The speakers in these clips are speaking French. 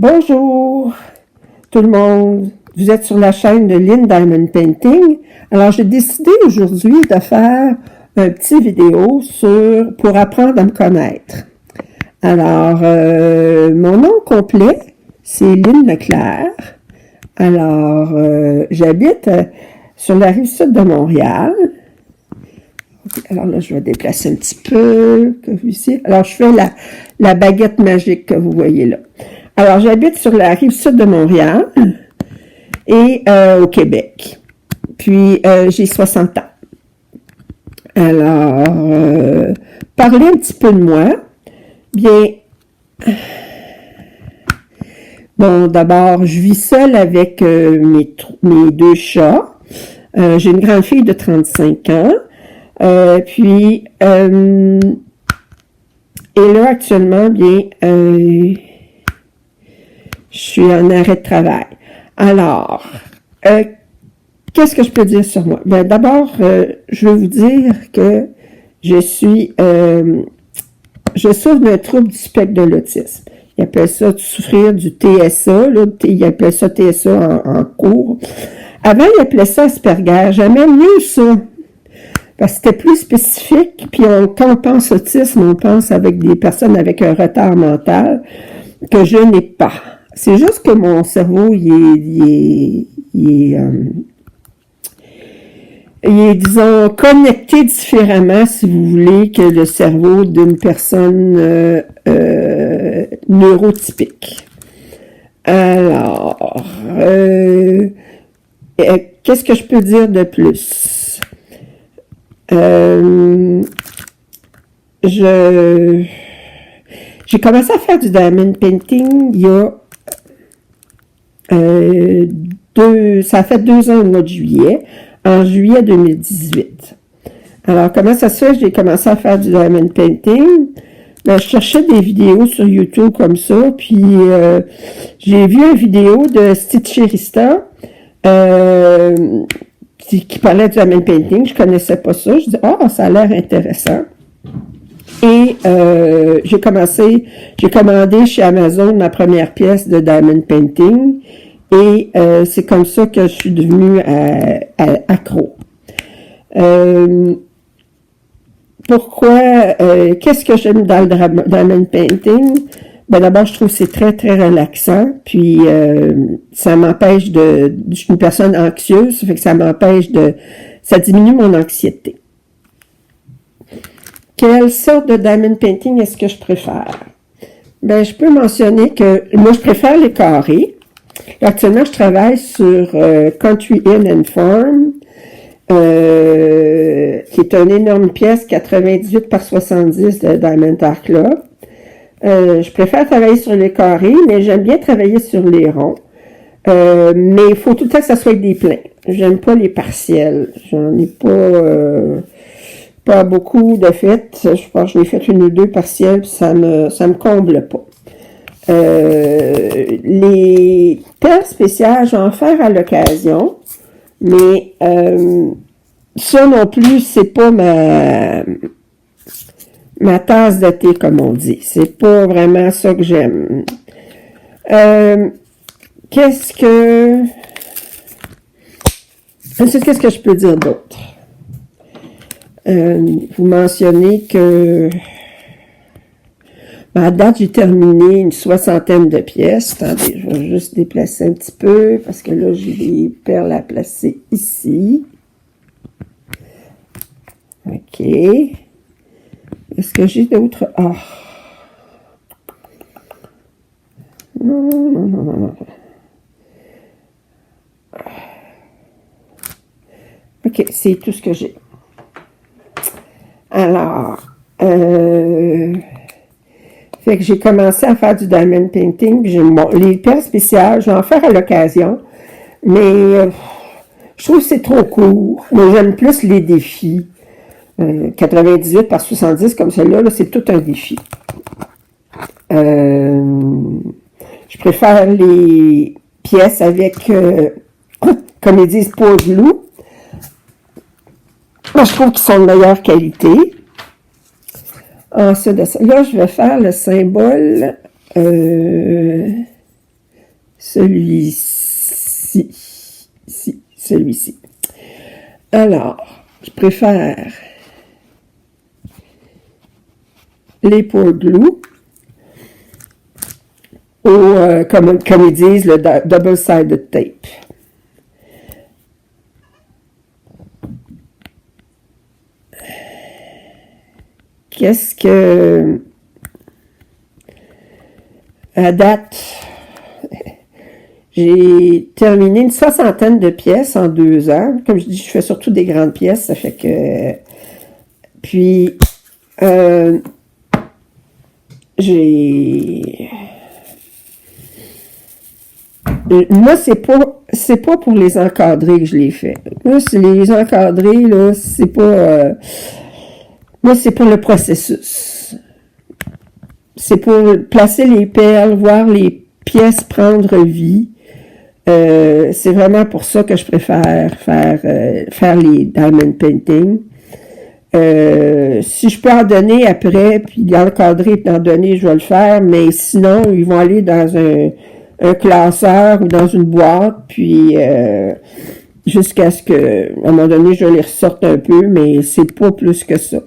Bonjour tout le monde, vous êtes sur la chaîne de Lynn Diamond Painting. Alors j'ai décidé aujourd'hui de faire un petit vidéo pour apprendre à me connaître. Alors mon nom complet c'est Lynn Leclerc. Alors j'habite sur la rive sud de Montréal. Alors là, je vais déplacer un petit peu, ici. Alors, je fais la baguette magique que vous voyez là. Alors, j'habite sur la rive sud de Montréal et au Québec. Puis, j'ai 60 ans. Alors, parler un petit peu de moi. Bien, bon, d'abord, je vis seule avec mes 2 chats. J'ai une grande fille de 35 ans. Et là, actuellement, bien, je suis en arrêt de travail. Alors, qu'est-ce que je peux dire sur moi? Ben, d'abord, je veux vous dire que je souffre d'un trouble du spectre de l'autisme. Ils appellent ça souffrir du TSA, là, ils appellent ça TSA en cours. Avant, ils appelaient ça Asperger. J'aimais mieux ça. Parce que c'était plus spécifique, puis quand on pense autisme, on pense avec des personnes avec un retard mental que je n'ai pas. C'est juste que mon cerveau, il est, disons, connecté différemment, si vous voulez, que le cerveau d'une personne neurotypique. Alors, qu'est-ce que je peux dire de plus? J'ai commencé à faire du diamond painting il y a ça fait 2 ans au mois de juillet, en juillet 2018. Alors, comment ça se fait? J'ai commencé à faire du diamond painting. Ben, je cherchais des vidéos sur YouTube comme ça, puis j'ai vu une vidéo de Stitcherista, qui parlait du diamond painting. Je connaissais pas ça. Je dis, ça a l'air intéressant. Et j'ai commandé chez Amazon ma première pièce de diamond painting. Et c'est comme ça que je suis devenue accro. Pourquoi? Qu'est-ce que j'aime dans le diamond painting? Ben d'abord, je trouve que c'est très, très relaxant, puis ça m'empêche je suis une personne anxieuse, ça fait que ça diminue mon anxiété. Quelle sorte de diamond painting est-ce que je préfère? Ben, je peux mentionner que moi, je préfère les carrés. Actuellement, je travaille sur Country Inn and Farm, qui est une énorme pièce, 98 par 70 de Diamond Art Club. Je préfère travailler sur les carrés, mais j'aime bien travailler sur les ronds. Mais il faut tout le temps que ça soit des pleins. J'aime pas les partiels. J'en ai pas beaucoup de fait. Je pense que je l'ai fait 1 ou 2 partiels, puis ça me comble pas. Les perles spéciales, je vais en faire à l'occasion, mais ça non plus, c'est pas ma tasse de thé, comme on dit. C'est pas vraiment ça que j'aime. Qu'est-ce que je peux dire d'autre? Vous mentionnez que à date, j'ai terminé une 60aine de pièces. Attendez, je vais juste déplacer un petit peu, parce que là, j'ai des perles à placer ici. OK. Est-ce que j'ai d'autres? Non. OK, c'est tout ce que j'ai. Alors, fait que j'ai commencé à faire du diamond painting, puis les perles spéciales, je vais en faire à l'occasion, mais je trouve que c'est trop court. Moi, j'aime plus les défis. 98 par 70, comme celui-là, c'est tout un défi. Je préfère les pièces avec, comme ils disent, pose loup. Moi, je trouve qu'ils sont de meilleure qualité. Ensuite de ça, là, je vais faire le symbole celui-ci. Ici, celui-ci. Alors, je préfère les pour glue ou, comme ils disent, le double-sided tape. Qu'est-ce que... À date, j'ai terminé une 60aine de pièces en 2 ans. Comme je dis, je fais surtout des grandes pièces, ça fait que... Puis, j'ai... Moi, c'est pas pour les encadrer que je les fais. Moi, c'est les encadrer, là, c'est pas... moi, c'est pour le processus. C'est pour placer les perles, voir les pièces prendre vie. C'est vraiment pour ça que je préfère faire les diamond painting. Si je peux en donner après, puis l'encadrer et en donner, je vais le faire, mais sinon, ils vont aller dans un classeur ou dans une boîte, puis jusqu'à ce que, à un moment donné, je les ressorte un peu, mais c'est pas plus que ça.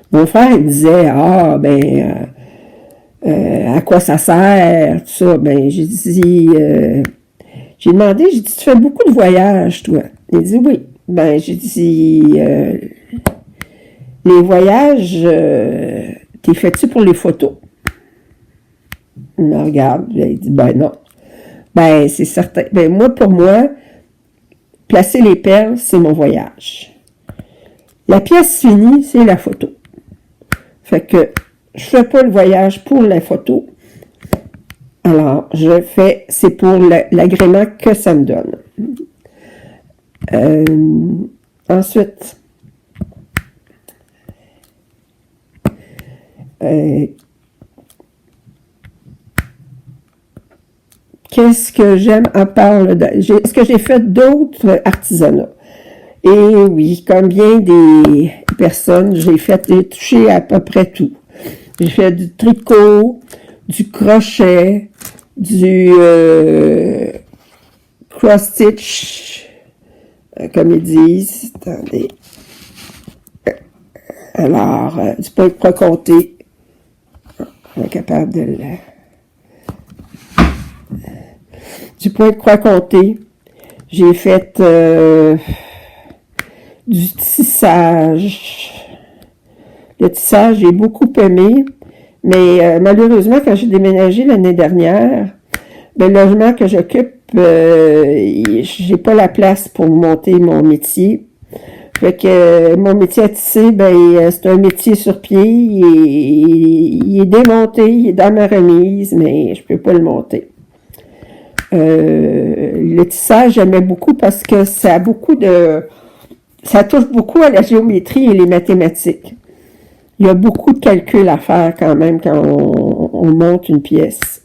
Mon frère, il me disait, à quoi ça sert, tout ça. Ben, j'ai dit, j'ai demandé, j'ai dit, tu fais beaucoup de voyages, toi? Il dit, oui. Ben, j'ai dit, les voyages, t'es fais-tu pour les photos? Il me regarde, il dit, ben non. Ben, c'est certain. Ben, moi, pour moi, placer les perles, c'est mon voyage. La pièce finie, c'est la photo. Fait que je fais pas le voyage pour la photo. Alors, c'est pour l'agrément que ça me donne. Ensuite, qu'est-ce que j'aime à part est-ce que j'ai fait d'autres artisanats? Et oui, comme bien des personnes, j'ai touché à peu près tout. J'ai fait du tricot, du crochet, du cross-stitch, comme ils disent. Attendez. Alors, du point compté. On est capable de le... Du point de croix compté. J'ai fait du tissage. Le tissage, j'ai beaucoup aimé, mais malheureusement, quand j'ai déménagé l'année dernière, le logement que j'occupe, j'ai pas la place pour monter mon métier. Fait que mon métier à tisser, c'est un métier sur pied, il est démonté, il est dans ma remise, mais je peux pas le monter. Le tissage, j'aimais beaucoup parce que ça touche beaucoup à la géométrie et les mathématiques. Il y a beaucoup de calculs à faire quand même quand on monte une pièce,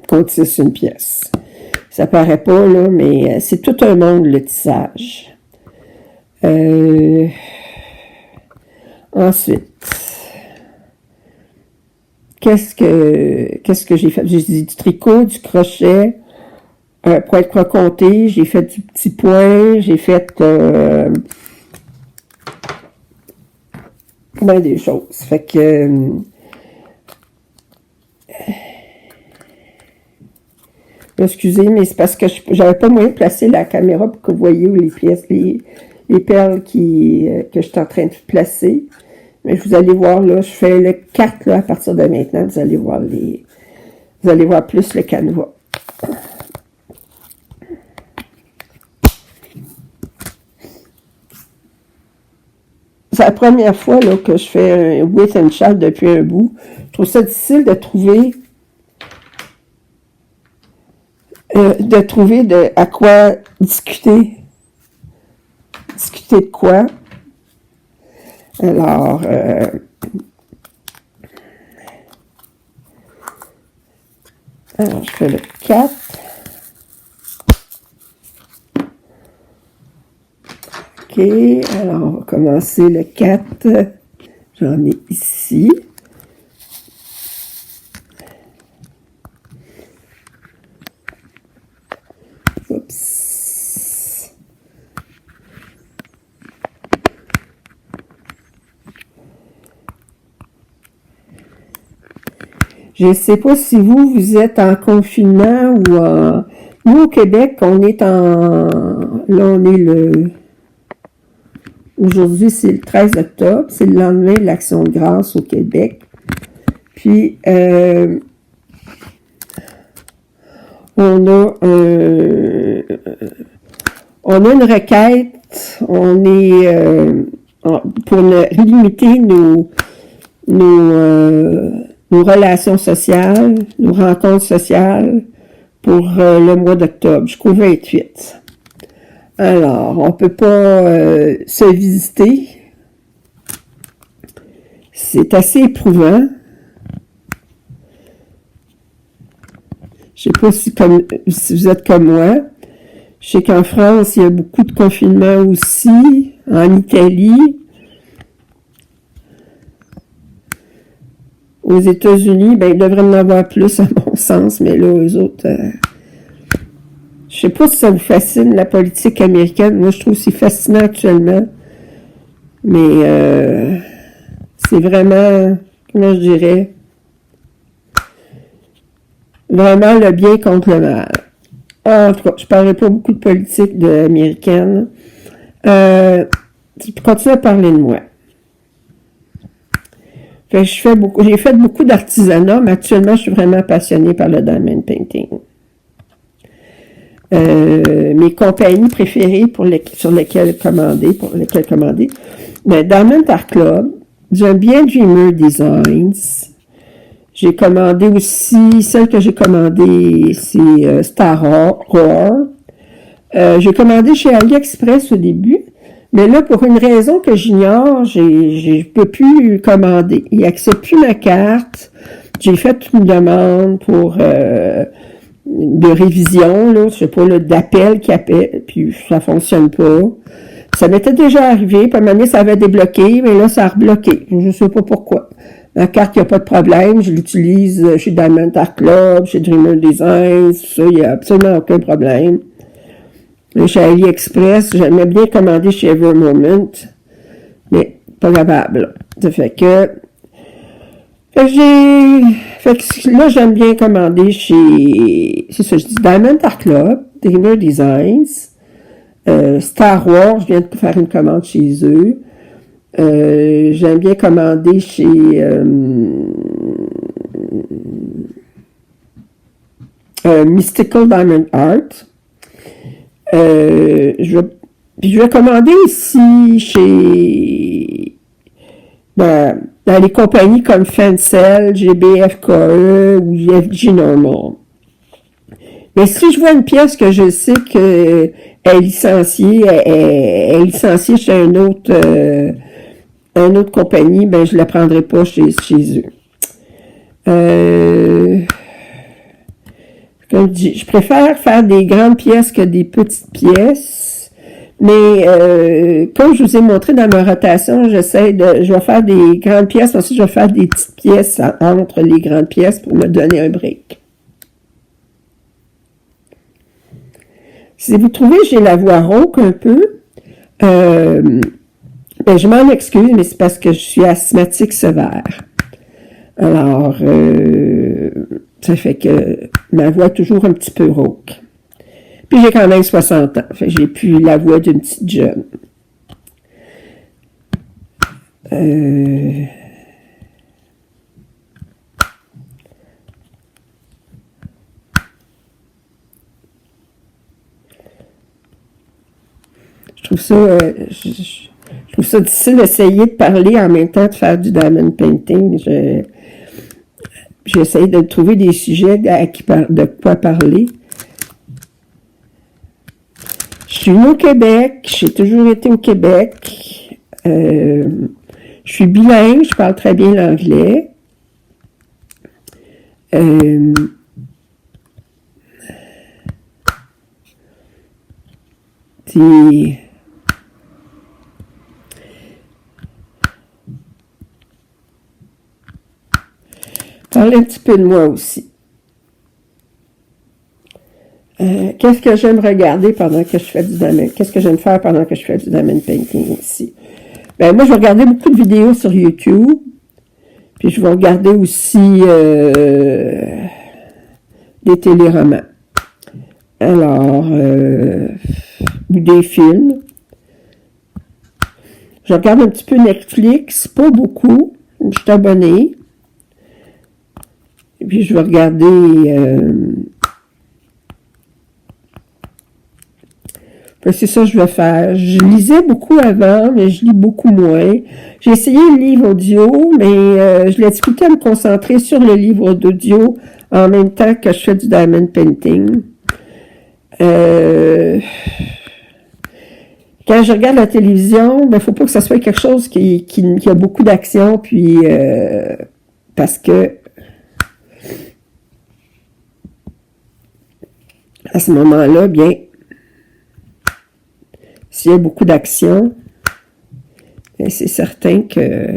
qu'on tisse une pièce. Ça paraît pas, là, mais c'est tout un monde, le tissage. Ensuite, qu'est-ce que j'ai fait? J'ai dit du tricot, du crochet, point de croix compté, j'ai fait du petit point, j'ai fait bien des choses. Fait que excusez, mais c'est parce que j'avais pas moyen de placer la caméra pour que vous voyez où les pièces, les perles que je suis en train de placer. Mais vous allez voir, là, je fais le 4, là, à partir de maintenant, vous allez voir plus le canevas. C'est la première fois, là, que je fais un width and chart depuis un bout. Je trouve ça difficile de trouver à quoi discuter. Discuter de quoi? Alors, je fais le 4. OK, alors on va commencer le 4. J'en ai ici. Je ne sais pas si vous êtes en confinement ou en... Nous, au Québec, on est en... Là, on est le... Aujourd'hui, c'est le 13 octobre. C'est le lendemain de l'Action de grâce au Québec. Puis, on a une requête. On est... pour limiter nos relations sociales, nos rencontres sociales pour le mois d'octobre, jusqu'au 28. Alors, on peut pas se visiter. C'est assez éprouvant. Je sais pas si vous êtes comme moi. Je sais qu'en France, il y a beaucoup de confinement aussi. En Italie. Aux États-Unis, ben, il devrait en avoir plus, à mon sens, mais là, eux autres... je sais pas si ça vous fascine, la politique américaine. Moi, je trouve que c'est fascinant actuellement. Mais c'est vraiment, comment je dirais, vraiment le bien contre le mal. En tout cas, je ne parlerai pas beaucoup de politique américaine. Tu peux continuer à parler de moi. J'ai fait beaucoup d'artisanat, mais actuellement, je suis vraiment passionnée par le diamond painting. Mes compagnies préférées sur lesquelles commander, ben, Diamond Art Club, j'aime bien Dreamer Designs. J'ai commandé aussi, celle que j'ai commandée, c'est Star Roar. J'ai commandé chez AliExpress au début, mais là, pour une raison que j'ignore, je peux plus commander. Ils acceptent plus ma carte. J'ai fait une demande pour de révision, là, je sais pas, là, d'appel qui appelle, puis ça fonctionne pas. Ça m'était déjà arrivé, puis à un moment donné, ça avait débloqué, mais là, ça a rebloqué. Je sais pas pourquoi. Ma carte, il n'y a pas de problème, je l'utilise chez Diamond Art Club, chez Dreamer Designs, tout ça, il n'y a absolument aucun problème. Chez AliExpress, j'aimais bien commander chez Evermoment, mais pas capable. Ça fait que là, j'aime bien commander chez, c'est ça, je dis Diamond Art Club, Dreamer Designs, Star Wars, je viens de faire une commande chez eux. J'aime bien commander chez Mystical Diamond Art. Je vais commander ici chez dans les compagnies comme Fancel, GBFKE ou FG Normal. Mais si je vois une pièce que je sais que est licenciée, elle est licenciée chez une autre compagnie, ben je la prendrai pas chez eux. Comme je dis, je préfère faire des grandes pièces que des petites pièces. Mais comme je vous ai montré dans ma rotation, je vais faire des grandes pièces, ensuite je vais faire des petites pièces entre les grandes pièces pour me donner un break. Si vous trouvez que j'ai la voix rauque un peu, ben je m'en excuse, mais c'est parce que je suis asthmatique sévère. Alors, ça fait que ma voix est toujours un petit peu rauque. Puis j'ai quand même 60 ans, fait que j'ai plus la voix d'une petite jeune. Je trouve ça difficile d'essayer de parler en même temps de faire du diamond painting. J'essaie de trouver des sujets de quoi parler. Je suis née au Québec, j'ai toujours été au Québec. Je suis bilingue, je parle très bien l'anglais. Puis, parler un petit peu de moi aussi. Qu'est-ce que j'aime regarder pendant que je fais du diamond? Qu'est-ce que j'aime faire pendant que je fais du diamond painting ici? Ben, moi, je vais regarder beaucoup de vidéos sur YouTube. Puis, je vais regarder aussi des téléromans. Alors, ou des films. Je regarde un petit peu Netflix, pas beaucoup. Je suis abonnée. Et puis, je vais regarder... c'est ça que je vais faire. Je lisais beaucoup avant, mais je lis beaucoup moins. J'ai essayé le livre audio, mais je l'ai difficulté à me concentrer sur le livre d'audio en même temps que je fais du diamond painting. Quand je regarde la télévision, ben faut pas que ça soit quelque chose qui a beaucoup d'action, puis parce que à ce moment-là, bien, s'il y a beaucoup d'action, c'est certain que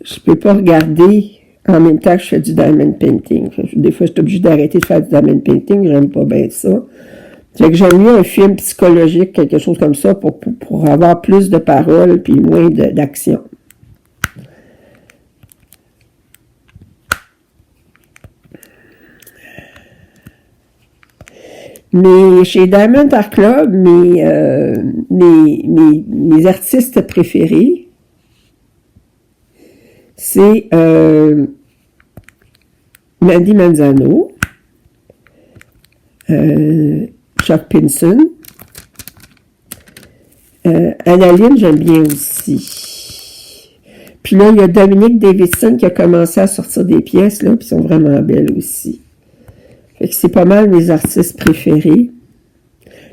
je peux pas regarder en même temps que je fais du diamond painting. Des fois, je suis obligée d'arrêter de faire du diamond painting, j'aime pas bien ça. Fait que j'aime mieux un film psychologique, quelque chose comme ça, pour avoir plus de paroles puis moins d'action. Mais chez Diamond Art Club, mes artistes préférés, c'est Mandy Manzano, Chuck Pinson, Annaline, j'aime bien aussi. Puis là, il y a Dominique Davidson qui a commencé à sortir des pièces, là, puis sont vraiment belles aussi. Fait que c'est pas mal mes artistes préférés.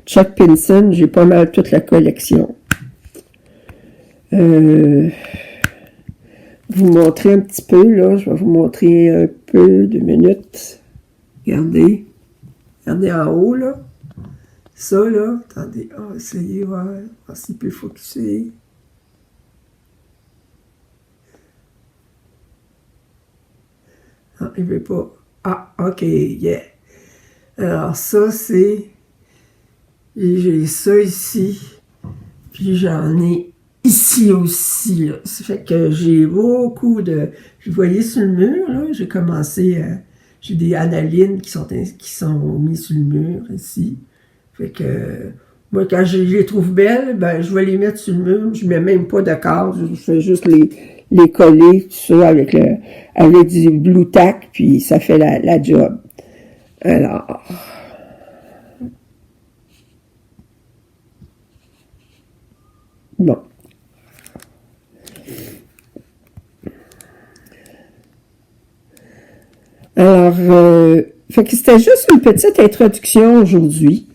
Chuck Pinson, j'ai pas mal toute la collection. Vous montrer un petit peu, là. Je vais vous montrer un peu, 2 minutes. Regardez. Regardez en haut, là. Ça, là. Attendez. Ah, essayez, ouais. Ah, s'il peut focusser. Ah, il veut pas. Ah, ok, yeah. Alors, ça, c'est... J'ai ça ici. Puis j'en ai ici aussi, là. Ça fait que j'ai beaucoup de... Vous voyez sur le mur, là, j'ai commencé... j'ai des annalines qui sont mises sur le mur, ici. Fait que... Moi, quand je les trouve belles, ben, je vais les mettre sur le mur. Je mets même pas de cadre. Je fais juste les coller, tout ça, avec du blue tack, puis ça fait la job. Alors... Bon. Alors, fait que c'était juste une petite introduction aujourd'hui.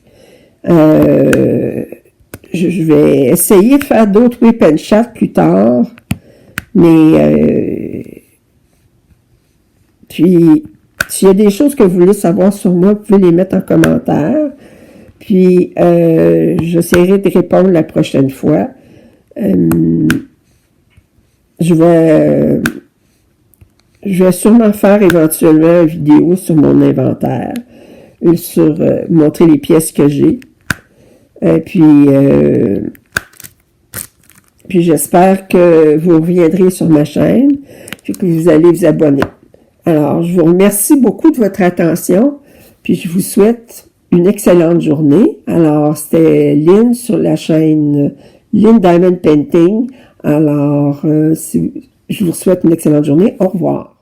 Je vais essayer de faire d'autres whip and chat plus tard. Mais, puis, s'il y a des choses que vous voulez savoir sur moi, vous pouvez les mettre en commentaire. Puis, j'essaierai de répondre la prochaine fois. Je vais sûrement faire éventuellement une vidéo sur mon inventaire, sur montrer les pièces que j'ai. Puis j'espère que vous reviendrez sur ma chaîne et que vous allez vous abonner. Alors, je vous remercie beaucoup de votre attention, puis je vous souhaite une excellente journée. Alors, c'était Lynn sur la chaîne Lynn Diamond Painting. Alors, je vous souhaite une excellente journée. Au revoir.